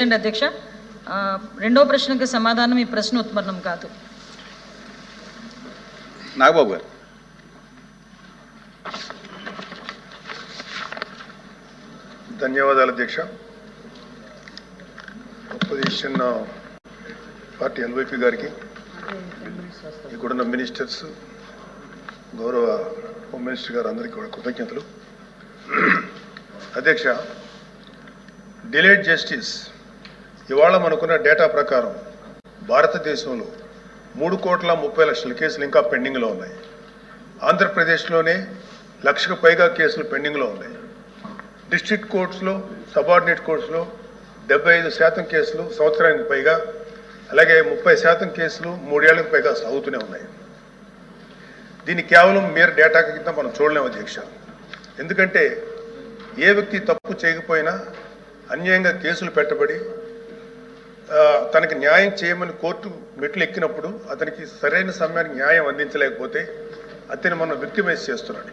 అధ్యక్ష, రెండో ప్రశ్నకు సమాధానం ఈ ప్రశ్న ఉత్పన్నం కాదు. నాగబాబు గారు. ధన్యవాదాలు అధ్యక్ష. అపోజిషన్ పార్టీ ఎల్వైపీ గారికి, ఇక్కడున్న మినిస్టర్స్, గౌరవ హోమ్ మినిస్టర్ గారు అందరికీ కూడా కృతజ్ఞతలు. అధ్యక్ష, డిలేడ్ జస్టిస్ ఇవాళ మనకున్న డేటా ప్రకారం భారతదేశంలో 3,30,00,000 కేసులు ఇంకా పెండింగ్లో ఉన్నాయి. ఆంధ్రప్రదేశ్లోనే 1,00,000కు పైగా కేసులు పెండింగ్లో ఉన్నాయి. డిస్ట్రిక్ట్ కోర్ట్స్లో, సబార్డినేట్ కోర్ట్స్లో 75% కేసులు సంవత్సరానికి పైగా, అలాగే 30% కేసులు 3 ఏళ్లకు పైగా సాగుతూనే ఉన్నాయి. దీన్ని కేవలం mere డేటా కింద మనం చూడలేము అధ్యక్ష. ఎందుకంటే ఏ వ్యక్తి తప్పు చేయకపోయినా అన్యాయంగా కేసులు పెట్టబడి తనకి న్యాయం చేయమని కోర్టు మెట్లు ఎక్కినప్పుడు అతనికి సరైన సమయానికి న్యాయం అందించలేకపోతే అతన్ని మనం విక్టిమైజ్ చేస్తున్నాడు.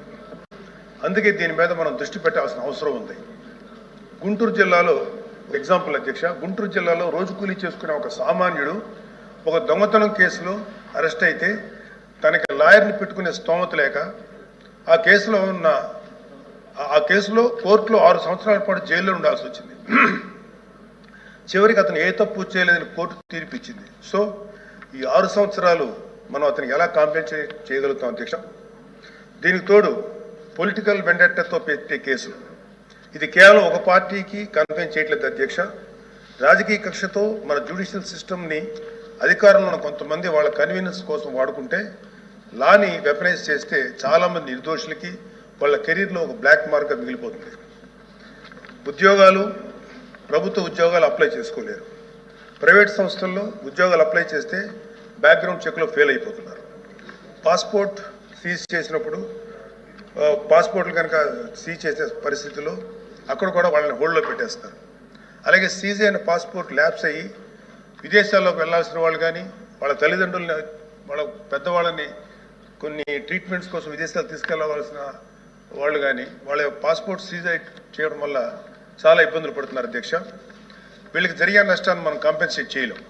అందుకే దీని మీద మనం దృష్టి పెట్టాల్సిన అవసరం ఉంది. గుంటూరు జిల్లాలో ఎగ్జాంపుల్ అధ్యక్ష, గుంటూరు జిల్లాలో రోజు కూలీ చేసుకునే ఒక సామాన్యుడు ఒక దొంగతనం కేసులో అరెస్ట్ అయితే తనకి లాయర్ని పెట్టుకునే స్తోమత లేక ఆ కేసులో కోర్టులో 6 సంవత్సరాల పాటు జైల్లో ఉండాల్సి వచ్చింది. చివరికి అతను ఏ తప్పు చేయలేదని కోర్టు తీర్పిచ్చింది. సో ఈ 6 సంవత్సరాలు మనం అతనికి ఎలా కాంపెన్సేట్ చేయగలుగుతాం అధ్యక్ష? దీనికి తోడు పొలిటికల్ వెండెట్టాతో పెట్టే కేసులు, ఇది కేవలం ఒక పార్టీకి కన్ఫైన్ చేయట్లేదు అధ్యక్ష. రాజకీయ కక్షతో మన జ్యుడిషియల్ సిస్టమ్ని అధికారంలో ఉన్న కొంతమంది వాళ్ళ కన్వీనియన్స్ కోసం వాడుకుంటే లాని వెపనైజ్ చేస్తే చాలామంది నిర్దోషులకి వాళ్ళ కెరీర్లో ఒక బ్లాక్ మార్క్గా మిగిలిపోతుంది. ఉద్యోగాలు, ప్రభుత్వ ఉద్యోగాలు అప్లై చేసుకోలేరు. ప్రైవేట్ సంస్థల్లో ఉద్యోగాలు అప్లై చేస్తే బ్యాక్గ్రౌండ్ చెక్లో ఫెయిల్ అయిపోతున్నారు. పాస్పోర్ట్ సీజ్ చేసినప్పుడు పాస్పోర్ట్లు కనుక సీజ్ చేసే పరిస్థితుల్లో అక్కడ కూడా వాళ్ళని హోల్డ్లో పెట్టేస్తారు. అలాగే సీజ్ అయిన పాస్పోర్ట్ ల్యాప్స్ అయ్యి విదేశాల్లోకి వెళ్లాల్సిన వాళ్ళు కానీ, వాళ్ళ తల్లిదండ్రులని, వాళ్ళ పెద్దవాళ్ళని కొన్ని ట్రీట్మెంట్స్ కోసం విదేశాలు తీసుకెళ్లవలసిన వాళ్ళు కానీ వాళ్ళ పాస్పోర్ట్ సీజ్ చేయడం వల్ల చాలా ఇబ్బందులు పడుతున్నారు అధ్యక్ష. వీళ్ళకి జరిగే నష్టాన్ని మనం కాంపెన్సేట్ చేయలేం.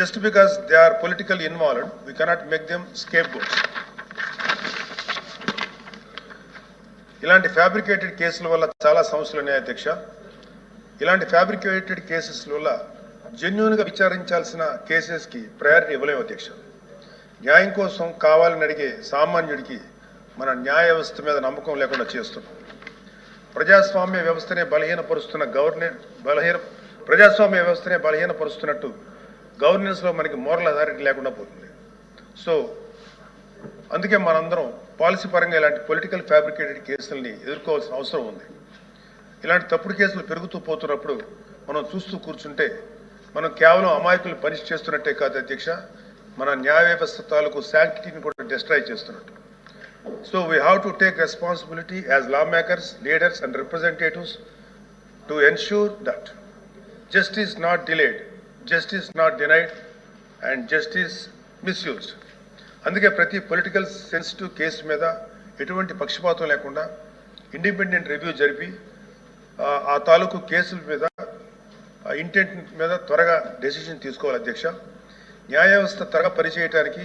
Just because they are political involved we cannot make them scapegoats. ఇలాంటి ఫ్యాబ్రికేటెడ్ కేసుల వల్ల చాలా సమస్యలు ఉన్నాయి అధ్యక్ష. ఇలాంటి ఫ్యాబ్రికేటెడ్ కేసెస్ వల్ల జెన్యూన్గా విచారించాల్సిన కేసెస్కి ప్రయారిటీ ఇవ్వలేము అధ్యక్ష. న్యాయం కోసం కావాలని అడిగే సామాన్యుడికి మన న్యాయ వ్యవస్థ మీద నమ్మకం లేకుండా చేస్తున్నాం. ప్రజాస్వామ్య వ్యవస్థనే బలహీనపరుస్తున్నట్టు గవర్నెన్స్లో మనకి మోరల్ అథారిటీ లేకుండా పోతుంది. సో అందుకే మనందరం పాలసీ పరంగా ఇలాంటి పొలిటికల్ ఫ్యాబ్రికేటెడ్ కేసుల్ని ఎదుర్కోవాల్సిన అవసరం ఉంది. ఇలాంటి తప్పుడు కేసులు పెరుగుతూ పోతున్నప్పుడు మనం చూస్తూ కూర్చుంటే మనం కేవలం అమాయకులు పనిష్ చేస్తున్నట్టే కాదు అధ్యక్ష, మన న్యాయ వ్యవస్థ తాలూకు శాంక్టిటీని కూడా డిస్ట్రాయ్ చేస్తున్నట్టు. So we have to take responsibility as lawmakers, leaders and representatives to ensure that justice not delayed, justice not denied and justice misused. అందుకే ప్రతి పొలిటికల్ సెన్సిటివ్ కేసు మీద ఎటువంటి పక్షపాతం లేకుండా ఇండిపెండెంట్ రివ్యూ జరిపి ఆ తాలూకు కేసుల మీద ఇంటెంట్ మీద త్వరగా డెసిషన్ తీసుకోవాలి అధ్యక్ష. న్యాయ వ్యవస్థ త్వరగా పనిచేయడానికి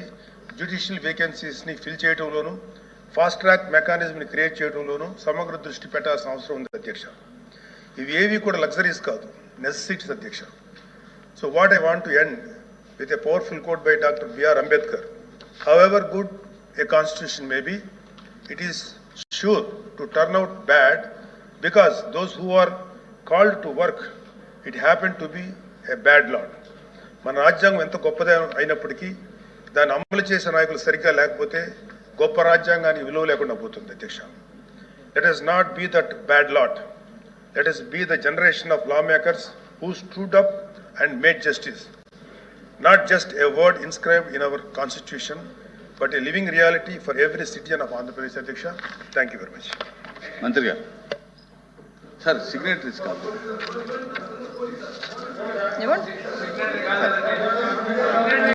జ్యుడిషియల్ వేకెన్సీస్ని ఫిల్ చేయడంలోనూ, ఫాస్ట్ ట్రాక్ మెకానిజంని క్రియేట్ చేయడంలోనూ సమగ్ర దృష్టి పెట్టాల్సిన అవసరం ఉంది అధ్యక్ష. ఇవి ఏవి కూడా లగ్జరీస్ కాదు, నెసెసిటీస్ అధ్యక్ష. So what I want to end with a powerful quote by doctor BR Ambedkar. However good a constitution may be, it is sure to turn out bad because those who are called to work it happen to be a bad lot. మన రాజ్యాంగం ఎంత గొప్పదే అయినప్పటికీ దాన్ని అమలు చేసే నాయకులు సరిగ్గా లేకపోతే గొప్ప రాజ్యాంగాన్ని విలువ లేకుండా పోతుంది అధ్యక్ష. Let us not be that bad lot. Let us be the generation of lawmakers who stood up and made justice. Not just a word inscribed in our constitution, but a living reality for every citizen of Andhra Pradesh అధ్యక్ష. Thank you very much. మంత్రి గారు sir, signatories కాదు.